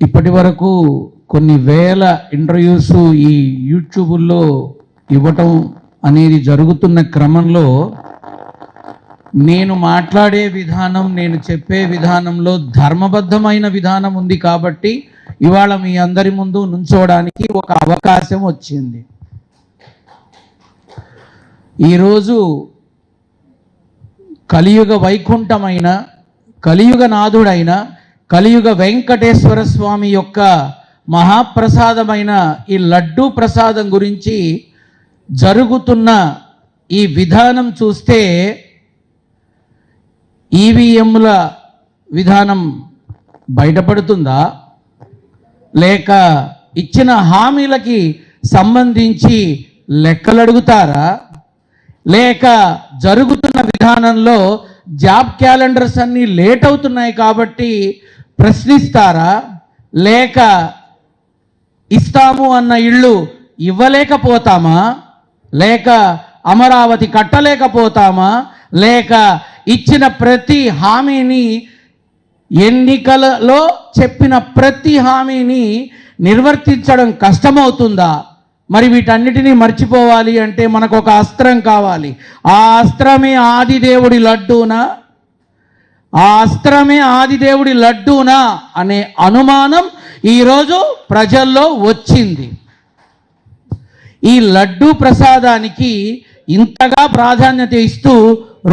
ఇప్పటి వరకు కొన్ని వేల ఇంటర్వ్యూస్ ఈ యూట్యూబ్లో ఇవ్వటం అనేది జరుగుతున్న క్రమంలో నేను మాట్లాడే విధానం, నేను చెప్పే విధానంలో ధర్మబద్ధమైన విధానం ఉంది కాబట్టి ఇవాళ మీ అందరి ముందు నుంచోవడానికి ఒక అవకాశం వచ్చింది. ఈరోజు కలియుగ వైకుంఠమైన, కలియుగ నాథుడైన, కలియుగ వెంకటేశ్వర స్వామి యొక్క మహాప్రసాదమైన ఈ లడ్డూ ప్రసాదం గురించి జరుగుతున్న ఈ విధానం చూస్తే ఈవీఎంల విధానం బయటపడుతుందా, లేక ఇచ్చిన హామీలకి సంబంధించి లెక్కలు అడుగుతారా, లేక జరుగుతున్న విధానంలో జాబ్ క్యాలెండర్స్ అన్నీ లేట్ అవుతున్నాయి కాబట్టి ప్రశ్నిస్తారా, లేక ఇస్తాము అన్న ఇళ్ళు ఇవ్వలేకపోతామా, లేక అమరావతి కట్టలేకపోతామా, లేక ఇచ్చిన ప్రతి హామీని, ఎన్నికలలో చెప్పిన ప్రతి హామీని నిర్వర్తించడం కష్టమవుతుందా? మరి వీటన్నిటినీ మర్చిపోవాలి అంటే మనకు ఒక అస్త్రం కావాలి. ఆ అస్త్రమే ఆదిదేవుడి లడ్డూనా, ఆ అస్త్రమే ఆదిదేవుడి లడ్డూనా అనే అనుమానం ఈరోజు ప్రజల్లో వచ్చింది. ఈ లడ్డూ ప్రసాదానికి ఇంతగా ప్రాధాన్యత ఇస్తూ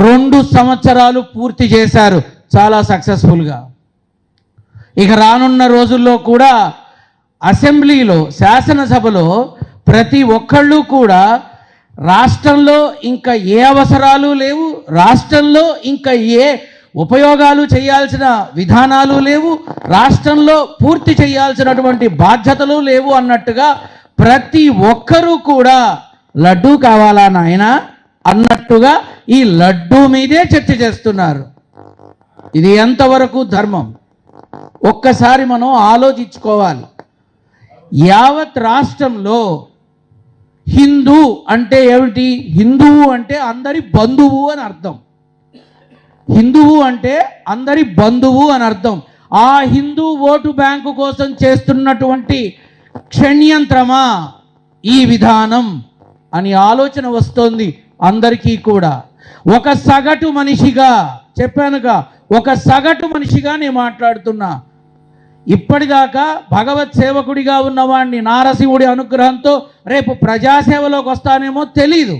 2 సంవత్సరాలు పూర్తి చేశారు చాలా సక్సెస్ఫుల్గా. ఇక రానున్న రోజుల్లో కూడా అసెంబ్లీలో, శాసనసభలో ప్రతి ఒక్కళ్ళు కూడా రాష్ట్రంలో ఇంకా ఏ అవసరాలు లేవు, రాష్ట్రంలో ఇంకా ఏ ఉపయోగాలు చేయాల్సిన విధానాలు లేవు, రాష్ట్రంలో పూర్తి చేయాల్సినటువంటి బాధ్యతలు లేవు అన్నట్టుగా ప్రతి ఒక్కరూ కూడా లడ్డూ కావాలా నాయనా అన్నట్టుగా ఈ లడ్డూ మీదే చర్చ చేస్తున్నారు. ఇది ఎంతవరకు ధర్మం? ఒక్కసారి మనం ఆలోచించుకోవాలి. యావత్ రాష్ట్రంలో హిందూ అంటే ఏమిటి? హిందువు అంటే అందరి బంధువు అని అర్థం. హిందువు అంటే అందరి బంధువు అని అర్థం. ఆ హిందూ ఓటు బ్యాంకు కోసం చేస్తున్నటువంటి క్షణ్యంత్రమా ఈ విధానం అని ఆలోచన వస్తోంది అందరికీ కూడా. ఒక సగటు మనిషిగా చెప్పానుగా, ఒక సగటు మనిషిగా నేను మాట్లాడుతున్నా. ఇప్పటిదాకా భగవత్ సేవకుడిగా ఉన్నవాడిని నారసింహుడి అనుగ్రహంతో రేపు ప్రజాసేవలోకి వస్తానేమో తెలీదు,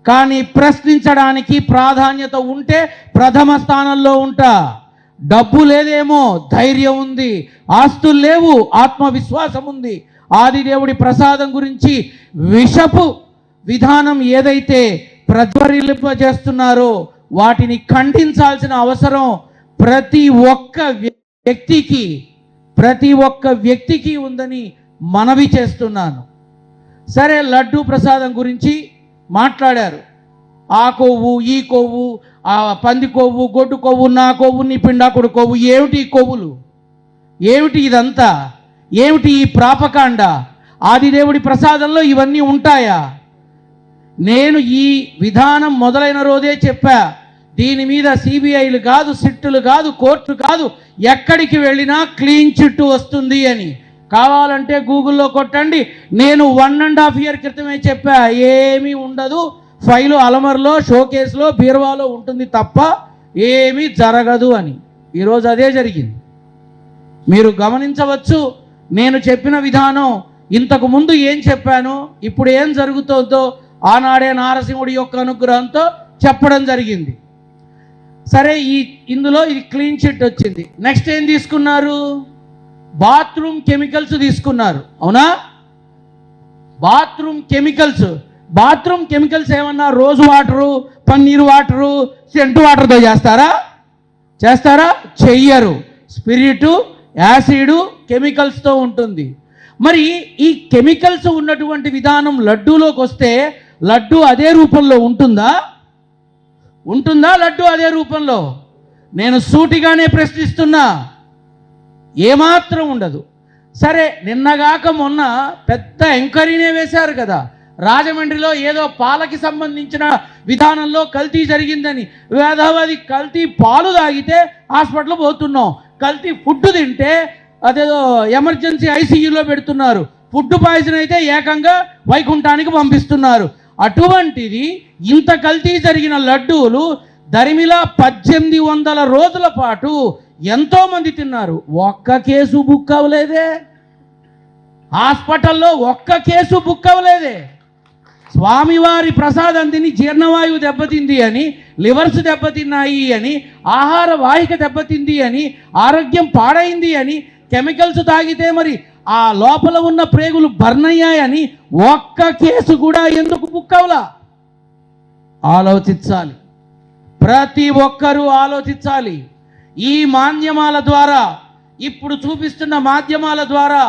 కానీ ప్రశ్నించడానికి ప్రాధాన్యత ఉంటే ప్రథమ స్థానంలో ఉంటా. డబ్బు లేదేమో, ధైర్యం ఉంది. ఆస్తులు లేవు, ఆత్మవిశ్వాసం ఉంది. ఆదిదేవుడి ప్రసాదం గురించి విషపు విధానం ఏదైతే ప్రజ్వరిల్లింపజేస్తున్నారో వాటిని ఖండించాల్సిన అవసరం ప్రతి ఒక్క వ్యక్తికి ఉందని మనవి చేస్తున్నాను. సరే, లడ్డూ ప్రసాదం గురించి మాట్లాడారు. ఆ కొవ్వు, ఈ కొవ్వు, ఆ పంది కొవ్వు, గొడ్డు కొవ్వు, నా కొవ్వు, నీ పిండాకుడు కొవ్వు. ఏమిటి కొవ్వులు? ఏమిటి ఇదంతా? ఏమిటి ఈ ప్రాపకాండ? ఆదిదేవుడి ప్రసాదంలో ఇవన్నీ ఉంటాయా? నేను ఈ విధానం మొదలైన రోజే చెప్పా, దీని మీద సిబిఐలు కాదు, సిట్టులు కాదు, కోర్టు కాదు, ఎక్కడికి వెళ్ళినా క్లీన్ చిట్టు వస్తుంది అని. కావాలంటే గూగుల్లో కొట్టండి. నేను 1.5 year క్రితమే చెప్పా, ఏమీ ఉండదు, ఫైలు అలమర్లో, షోకేస్లో, బీరువాలో ఉంటుంది తప్ప ఏమీ జరగదు అని. ఈరోజు అదే జరిగింది. మీరు గమనించవచ్చు, నేను చెప్పిన విధానం ఇంతకు ముందు ఏం చెప్పాను, ఇప్పుడు ఏం జరుగుతుందో ఆనాడే నారసింహుడి యొక్క అనుగ్రహంతో చెప్పడం జరిగింది. సరే, ఇందులో ఇది క్లీన్ చిట్ వచ్చింది. నెక్స్ట్ ఏం తీసుకున్నారు? బాత్రూమ్ కెమికల్స్ తీసుకున్నారు. అవునా? బాత్రూమ్ కెమికల్స్ ఏమన్నా రోజు వాటరు, పన్నీరు వాటరు, సెంటు వాటర్తో చేస్తారా? చెయ్యరు. స్పిరిటు, యాసిడ్, కెమికల్స్తో ఉంటుంది. మరి ఈ కెమికల్స్ ఉన్నటువంటి విధానం లడ్డూలోకి వస్తే లడ్డూ అదే రూపంలో ఉంటుందా? లడ్డూ అదే రూపంలో? నేను సూటిగానే ప్రశ్నిస్తున్నా. ఏమాత్రం ఉండదు. సరే, నిన్నగాక మొన్న పెద్ద ఎంక్వైరీనే వేశారు కదా, రాజమండ్రిలో ఏదో పాలకి సంబంధించిన విధానంలో కల్తీ జరిగిందని. వేదవది కల్తీ పాలు తాగితే హాస్పిటల్ పోతున్నాం, కల్తీ ఫుడ్ తింటే అదేదో ఎమర్జెన్సీ ఐసీయూలో పెడుతున్నారు, ఫుడ్ పాయిజన్ అయితే ఏకంగా వైకుంఠానికి పంపిస్తున్నారు. అటువంటిది ఇంత కల్తీ జరిగిన లడ్డూలు దరిమిలా 1800 రోజుల పాటు ఎంతోమంది తిన్నారు. ఒక్క కేసు బుక్ అవ్వలేదే, హాస్పిటల్లో ఒక్క కేసు బుక్ అవ్వలేదే. స్వామివారి ప్రసాదం తిని జీర్ణవాయువు దెబ్బతింది అని, లివర్స్ దెబ్బతిన్నాయి అని, ఆహార వాహిక దెబ్బతింది అని, ఆరోగ్యం పాడైంది అని, కెమికల్స్ తాగితే మరి ఆ లోపల ఉన్న ప్రేగులు బర్న్ అయ్యాయని ఒక్క కేసు కూడా ఎందుకు బుక్ అవ్వలా? ఆలోచించాలి, ప్రతి ఒక్కరూ ఆలోచించాలి. ఈ మాధ్యమాల ద్వారా, ఇప్పుడు చూపిస్తున్న మాధ్యమాల ద్వారా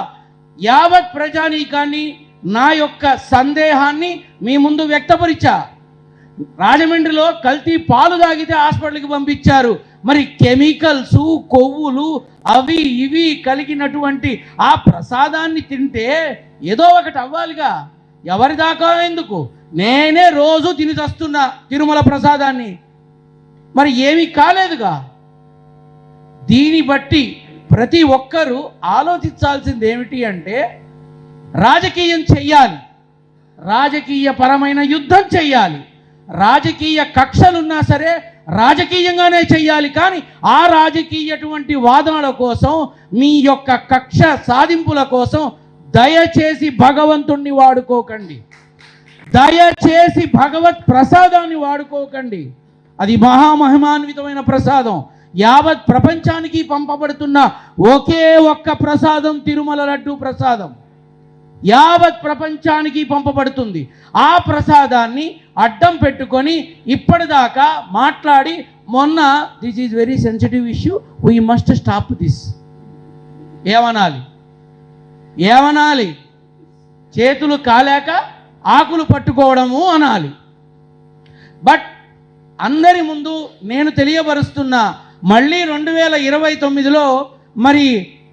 యావత్ ప్రజానీకాన్ని నా యొక్క సందేహాన్ని మీ ముందు వ్యక్తపరిచా. రాజమండ్రిలో కల్తీ పాలు తాగితే హాస్పిటల్కి పంపించారు. మరి కెమికల్స్, కొవ్వులు అవి ఇవి కలిగినటువంటి ఆ ప్రసాదాన్ని తింటే ఏదో ఒకటి అవ్వాలిగా. ఎవరి దాకా ఎందుకు? నేనే రోజు తిని చస్తున్నా తిరుమల ప్రసాదాన్ని, మరి ఏమీ కాలేదుగా. దీన్ని బట్టి ప్రతి ఒక్కరూ ఆలోచించాల్సింది ఏమిటి అంటే, రాజకీయం చెయ్యాలి, రాజకీయ పరమైన యుద్ధం చెయ్యాలి. రాజకీయ కక్షలున్నా సరే రాజకీయంగానే చెయ్యాలి. కానీ ఆ రాజకీయటువంటి వాదనల కోసం, మీ యొక్క కక్ష సాధింపుల కోసం దయచేసి భగవంతుణ్ణి వాడుకోకండి, దయచేసి భగవత్ ప్రసాదాన్ని వాడుకోకండి. అది మహామహిమాన్వితమైన ప్రసాదం. యావత్ ప్రపంచానికి పంపబడుతున్న ఒకే ఒక్క ప్రసాదం తిరుమల లడ్డు ప్రసాదం. యావత్ ప్రపంచానికి పంపబడుతుంది. ఆ ప్రసాదాన్ని అడ్డం పెట్టుకొని ఇప్పటిదాకా మాట్లాడి, మొన్న this is very sensitive issue, we must stop this ఏమనాలి? ఏమనాలి? చేతులు కాలేక ఆకులు పట్టుకోవడము అనాలి. బట్ అందరి ముందు నేను తెలియపరుస్తున్నా, మళ్ళీ 2029లో మరి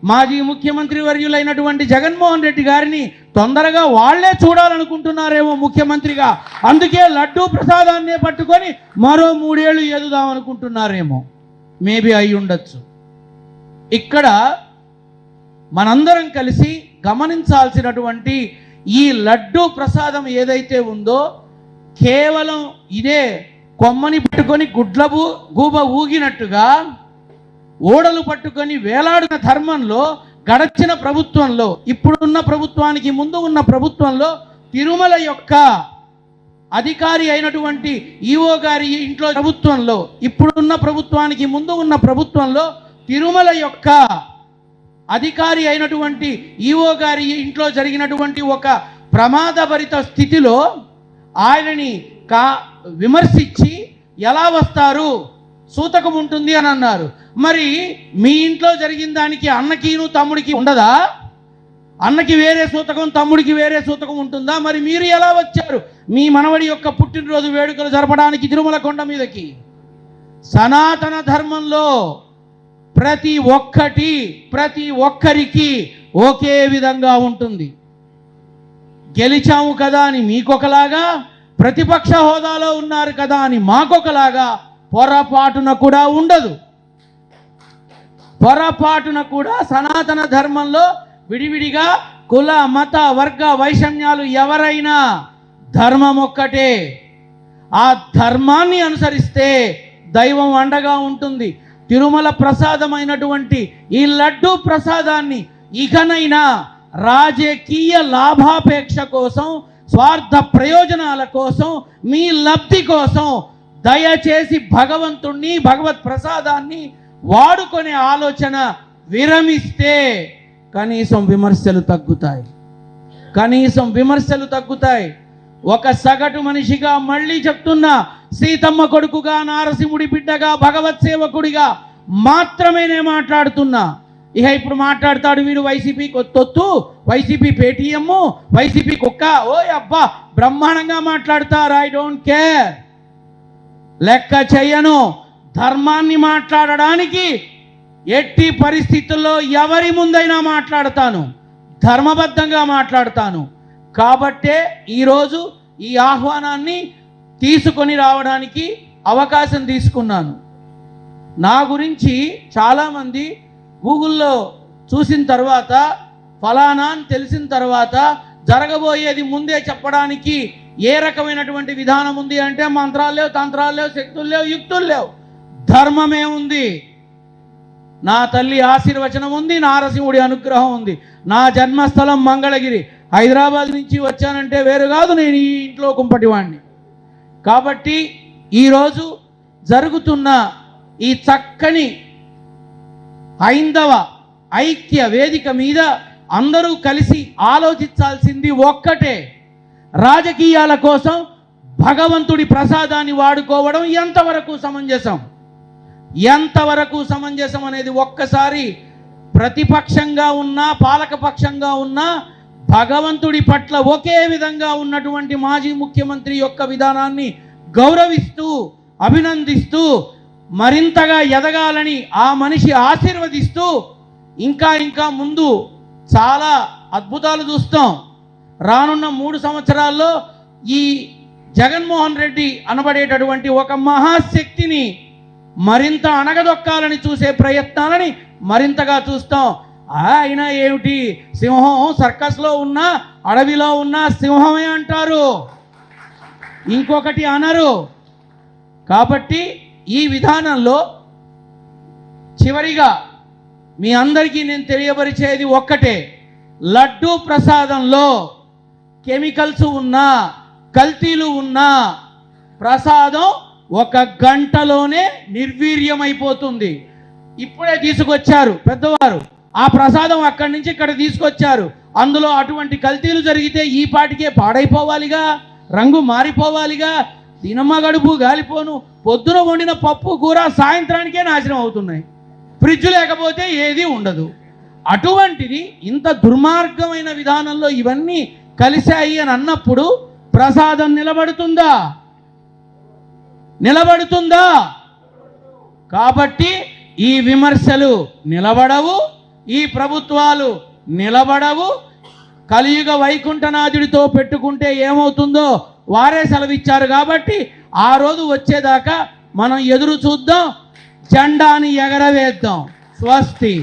మాజీ ముఖ్యమంత్రి వర్యులైనటువంటి జగన్మోహన్ రెడ్డి గారిని తొందరగా వాళ్లే చూడాలనుకుంటున్నారేమో ముఖ్యమంత్రిగా. అందుకే లడ్డూ ప్రసాదాన్నే పట్టుకొని మరో 3 ఏళ్ళు ఎదుదాం అనుకుంటున్నారేమో. మేబీ అయి ఉండొచ్చు. ఇక్కడ మనందరం కలిసి గమనించాల్సినటువంటి ఈ లడ్డూ ప్రసాదం ఏదైతే ఉందో, కేవలం ఇదే కొమ్మని పట్టుకొని గూబ ఊగినట్టుగా ఓడలు పట్టుకొని వేలాడిన ధర్మంలో గడచిన ప్రభుత్వంలో, ఇప్పుడున్న ప్రభుత్వానికి ముందు ఉన్న ప్రభుత్వంలో, తిరుమల యొక్క అధికారి అయినటువంటి ఈఓ గారి ఇంట్లో ప్రభుత్వంలో, ఇప్పుడున్న ప్రభుత్వానికి ముందు ఉన్న ప్రభుత్వంలో తిరుమల యొక్క అధికారి అయినటువంటి ఈఓ గారి ఇంట్లో జరిగినటువంటి ఒక ప్రమాదభరిత స్థితిలో ఆయనని విమర్శించి ఎలా వస్తారు, సూతకం ఉంటుంది అని అన్నారు. మరి మీ ఇంట్లో జరిగిన దానికి అన్నకిను తమ్ముడికి ఉండదా? అన్నకి వేరే సూతకం, తమ్ముడికి వేరే సూతకం ఉంటుందా? మరి మీరు ఎలా వచ్చారు మీ మనవడి యొక్క పుట్టినరోజు వేడుకలు జరపడానికి తిరుమల కొండ మీదకి? సనాతన ధర్మంలో ప్రతి ఒక్కరికి ఒకే విధంగా ఉంటుంది. గెలిచాము కదా అని మీకొకలాగా, ప్రతిపక్ష హోదాలో ఉన్నారు కదా అని మాకొకలాగా పొరపాటున కూడా ఉండదు. పొరపాటున కూడా సనాతన ధర్మంలో విడివిడిగా కుల, మత, వర్గ వైషమ్యాలు ఎవరైనా ధర్మం ఒక్కటే. ఆ ధర్మాన్ని అనుసరిస్తే దైవం అండగా ఉంటుంది. తిరుమల ప్రసాదమైనటువంటి ఈ లడ్డూ ప్రసాదాన్ని ఇకనైనా రాజకీయ లాభాపేక్ష కోసం, స్వార్థ ప్రయోజనాల కోసం, మీ లబ్ధి కోసం దయచేసి భగవంతుణ్ణి, భగవత్ ప్రసాదాన్ని వాడుకునే ఆలోచన విరమిస్తే కనీసం విమర్శలు తగ్గుతాయి, కనీసం విమర్శలు తగ్గుతాయి. ఒక సగటు మనిషిగా మళ్ళీ చెప్తున్నా, సీతమ్మ కొడుకుగా, నారసింహుడి బిడ్డగా, భగవత్ సేవకుడిగా మాత్రమే నేను మాట్లాడుతున్నా. ఇక ఇప్పుడు మాట్లాడతాడు వీడు వైసీపీ తొత్తు, వైసీపీ పేటీఎం, వైసీపీ కుక్క, ఓ అబ్బా బ్రహ్మాండంగా మాట్లాడతారు. ఐ డోంట్ కేర్, లెక్క చెయ్యను. ధర్మాన్ని మాట్లాడడానికి ఎట్టి పరిస్థితుల్లో ఎవరి ముందైనా మాట్లాడతాను, ధర్మబద్ధంగా మాట్లాడతాను. కాబట్టే ఈరోజు ఈ ఆహ్వానాన్ని తీసుకొని రావడానికి అవకాశం తీసుకున్నాను. నా గురించి చాలామంది గూగుల్లో చూసిన తర్వాత ఫలానా అని తెలిసిన తర్వాత జరగబోయేది ముందే చెప్పడానికి ఏ రకమైనటువంటి విధానం ఉంది అంటే మంత్రాలు లేవు, తంత్రాలు లేవు, శక్తులు లేవు, యుక్తులు లేవు, ధర్మమే ఉంది. నా తల్లి ఆశీర్వచనం ఉంది, నారసింహుడి అనుగ్రహం ఉంది. నా జన్మస్థలం మంగళగిరి, హైదరాబాద్ నుంచి వచ్చానంటే వేరు కాదు, నేను ఈ ఇంట్లో కుంపటివాణ్ణి. కాబట్టి ఈరోజు జరుగుతున్న ఈ చక్కని హైందవ ఐక్య వేదిక మీద అందరూ కలిసి ఆలోచించాల్సింది ఒక్కటే, రాజకీయాల కోసం భగవంతుడి ప్రసాదాన్ని వాడుకోవడం ఎంతవరకు సమంజసం, ఎంతవరకు సమంజసం అనేది ఒక్కసారి ప్రతిపక్షంగా ఉన్నా పాలకపక్షంగా ఉన్నా భగవంతుడి పట్ల ఒకే విధంగా ఉన్నటువంటి మాజీ ముఖ్యమంత్రి యొక్క విధానాన్ని గౌరవిస్తూ అభినందిస్తూ మరింతగా ఎదగాలని ఆ మనిషి ఆశీర్వదిస్తూ ఇంకా ముందు చాలా అద్భుతాలు చూస్తాం. రానున్న 3 సంవత్సరాల్లో ఈ జగన్మోహన్ రెడ్డి అనబడేటటువంటి ఒక మహాశక్తిని మరింత అణగదొక్కాలని చూసే ప్రయత్నాలని మరింతగా చూస్తాం. ఆయన ఏమిటి సింహం, సర్కస్లో ఉన్న అడవిలో ఉన్న సింహమే అంటారు, ఇంకొకటి అనరు. కాబట్టి ఈ విధానంలో చివరిగా మీ అందరికీ నేను తెలియపరిచేది ఒక్కటే, లడ్డూ ప్రసాదంలో కెమికల్స్ ఉన్నా కల్తీలు ఉన్నా ప్రసాదం 1 గంటలోనే నిర్వీర్యమైపోతుంది. ఇప్పుడే తీసుకొచ్చారు పెద్దవారు, ఆ ప్రసాదం అక్కడి నుంచి ఇక్కడ తీసుకొచ్చారు. అందులో అటువంటి కల్తీలు జరిగితే ఈ పాటికే పాడైపోవాలిగా, రంగు మారిపోవాలిగా, దినమ్మ గడుపు గాలిపోను. పొద్దున వండిన పప్పు కూర సాయంత్రానికే నాశనం అవుతున్నాయి, ఫ్రిడ్జ్ లేకపోతే ఏది ఉండదు. అటువంటిది ఇంత దుర్మార్గమైన విధానంలో ఇవన్నీ కలిశాయి అని అన్నప్పుడు ప్రసాదం నిలబడుతుందా? నిలబడుతుందా? కాబట్టి ఈ విమర్శలు నిలబడవు, ఈ ప్రభుత్వాలు నిలబడవు. కలియుగ వైకుంఠనాథుడితో పెట్టుకుంటే ఏమవుతుందో వారే సెలవిచ్చారు. కాబట్టి ఆ రోజు వచ్చేదాకా మనం ఎదురు చూద్దాం, జెండాని ఎగరవేద్దాం. స్వస్తి.